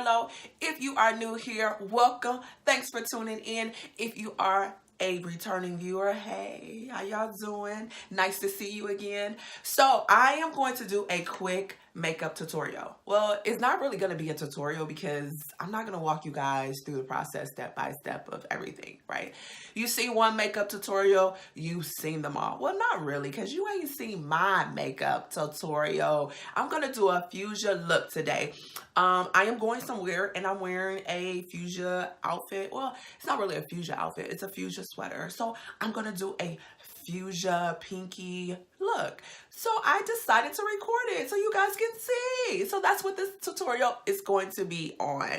low. If you are new here, welcome. Thanks for tuning in. If you are a returning viewer, hey, how y'all doing? Nice to see you again. So I am going to do a quick makeup tutorial. Well, it's not really going to be a tutorial because I'm not going to walk you guys through the process step by step of everything, right? You see one makeup tutorial, you've seen them all. Well, not really, because you ain't seen my makeup tutorial. I'm going to do a fuchsia look today. I am going somewhere and I'm wearing a fuchsia outfit. Well, it's not really a fuchsia outfit. It's a fuchsia sweater. So I'm going to do a fuchsia pinky look. So I decided to record it so you guys can see. So that's what this tutorial is going to be on.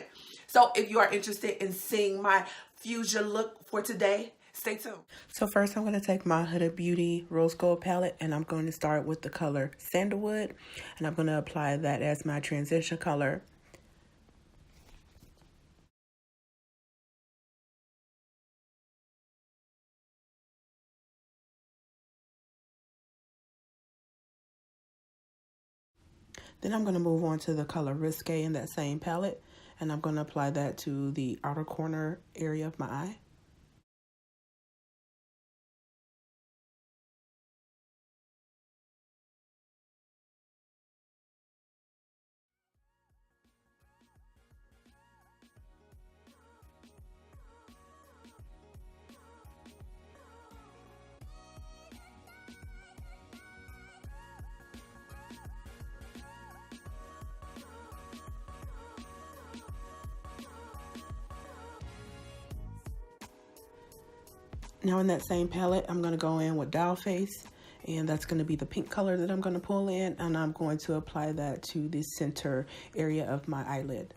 So if you are interested in seeing my fuchsia look for today, stay tuned. So first I'm going to take my Huda Beauty Rose Gold palette and I'm going to start with the color Sandalwood, and I'm going to apply that as my transition color. Then I'm going to move on to the color Russe in that same palette, and I'm going to apply that to the outer corner area of my eye. Now in that same palette, I'm going to go in with Doll Face, and that's going to be the pink color that I'm going to pull in, and I'm going to apply that to the center area of my eyelid.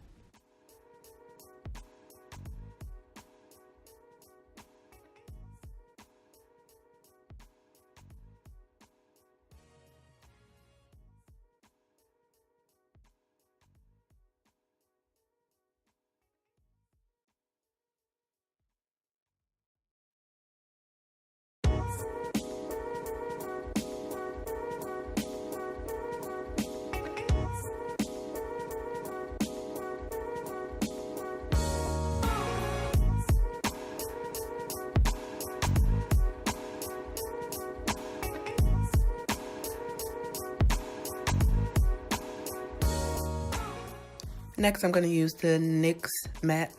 Next, I'm going to use the NYX Matte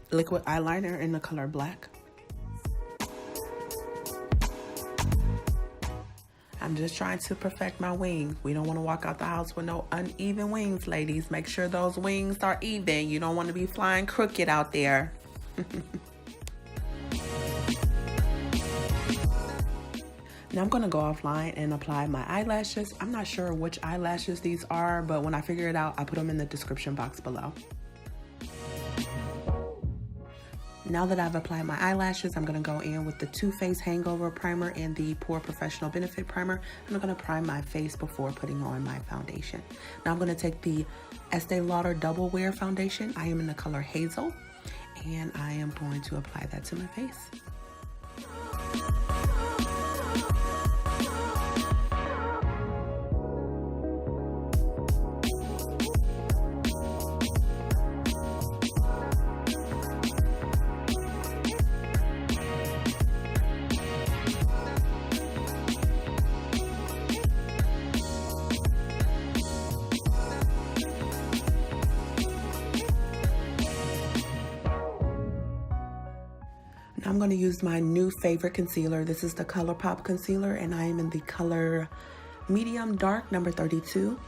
Liquid eyeliner in the color Black. I'm just trying to perfect my wing. We don't want to walk out the house with no uneven wings, ladies. Make sure those wings are even. You don't want to be flying crooked out there. Now I'm going to go offline and apply my eyelashes. I'm not sure which eyelashes these are, but when I figure it out, I put them in the description box below. Now that I've applied my eyelashes, I'm going to go in with the Too Faced Hangover Primer and the Pore Professional Benefit Primer. And I'm going to prime my face before putting on my foundation. Now I'm going to take the Estee Lauder Double Wear Foundation. I am in the color Hazel, and I am going to apply that to my face. I'm going to use my new favorite concealer. This is the Colorpop concealer, and I am in the color Medium Dark number 32.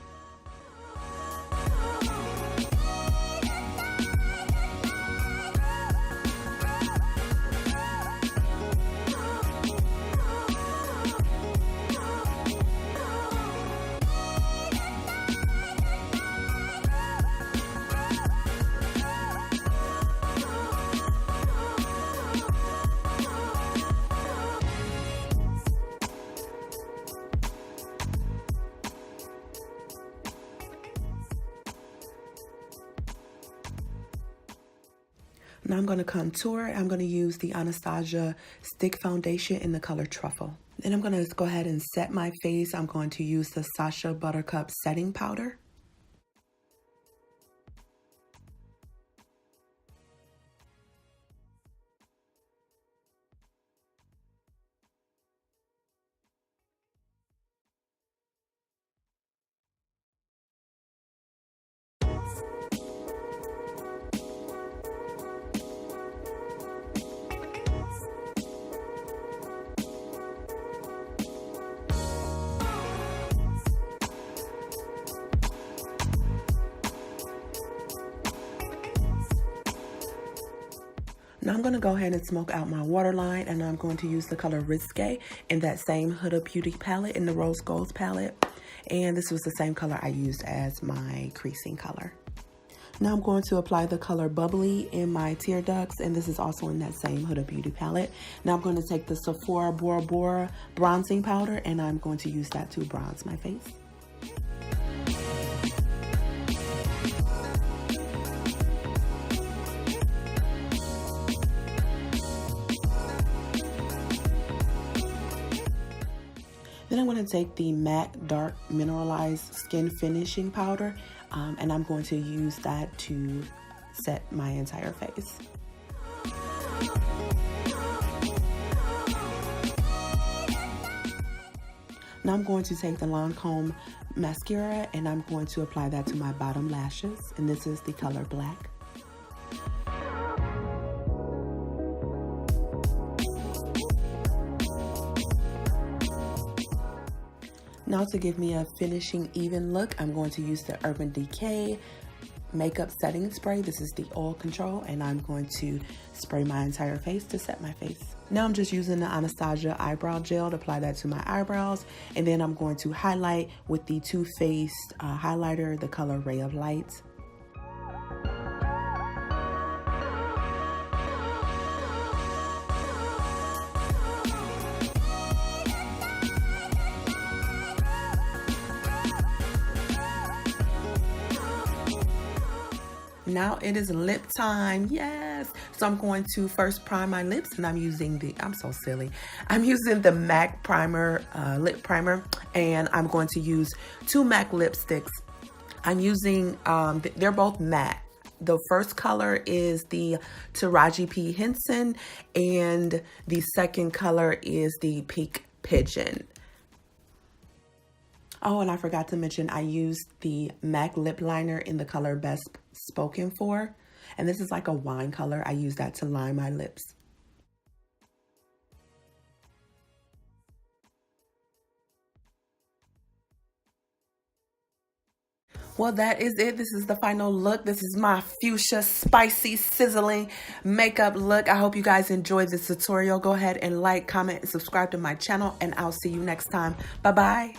Now I'm going to contour. I'm going to use the Anastasia Stick Foundation in the color Truffle. Then I'm going to go ahead and set my face. I'm going to use the Sacha Buttercup Setting Powder. Now I'm going to go ahead and smoke out my waterline, and I'm going to use the color Russe in that same Huda Beauty palette, in the Rose Gold palette. And this was the same color I used as my creasing color. Now I'm going to apply the color Bubbly in my tear ducts, and this is also in that same Huda Beauty palette. Now I'm going to take the Sephora Bora Bora bronzing powder, and I'm going to use that to bronze my face. Then I'm going to take the MAC Dark Mineralized Skin Finishing Powder, and I'm going to use that to set my entire face. Now I'm going to take the Lancôme Mascara, and I'm going to apply that to my bottom lashes, and this is the color Black. Now to give me a finishing even look, I'm going to use the Urban Decay Makeup Setting Spray. This is the oil control, and I'm going to spray my entire face to set my face. Now I'm just using the Anastasia eyebrow gel to apply that to my eyebrows, and then I'm going to highlight with the Too Faced highlighter, the color Ray of Light. Now it is lip time, yes. So I'm going to first prime my lips, and I'm using the, I'm so silly. I'm using the MAC primer, lip primer, and I'm going to use 2 MAC lipsticks. I'm using, they're both matte. The first color is the Taraji P. Henson, and the second color is the Pink Pigeon. Oh, and I forgot to mention, I used the MAC lip liner in the color Bestspoken For, and this is like a wine color. I use that to line my lips. Well, that is it. This is the final look. This is my fuchsia, spicy, sizzling makeup look. I hope you guys enjoyed this tutorial. Go ahead and like, comment, and subscribe to my channel, and I'll see you next time. Bye-bye.